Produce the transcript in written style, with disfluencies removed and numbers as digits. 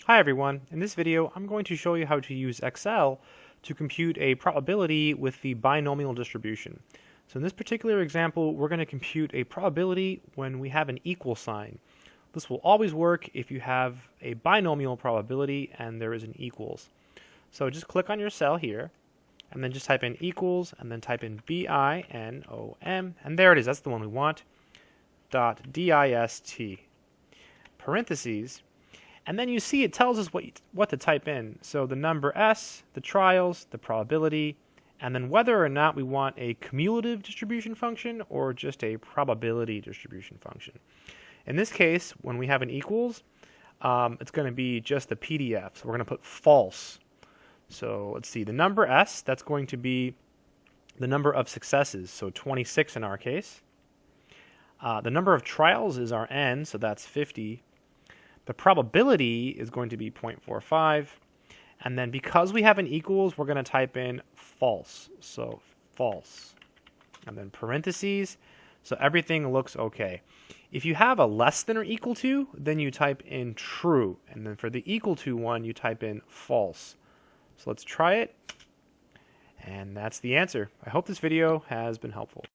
Hi everyone, in this video I'm going to show you how to use Excel to compute a probability with the binomial distribution. So in this particular example we're going to compute a probability when we have an equal sign. This will always work if you have a binomial probability and there is an equals. So just click on your cell here and then just type in equals and then type in BINOM, and there it is, that's the one we want, .dist, parentheses. And then you see it tells us what to type in. So the number S, the trials, the probability, and then whether or not we want a cumulative distribution function or just a probability distribution function. In this case, when we have an equals, it's going to be just the PDF. So we're going to put false. So let's see, the number S, that's going to be the number of successes, so 26 in our case. The number of trials is our N, so that's 50. The probability is going to be 0.45, and then because we have an equals, we're going to type in false, so false, and then parentheses, so everything looks okay. If you have a less than or equal to, then you type in true, and then for the equal to one, you type in false. So let's try it, and that's the answer. I hope this video has been helpful.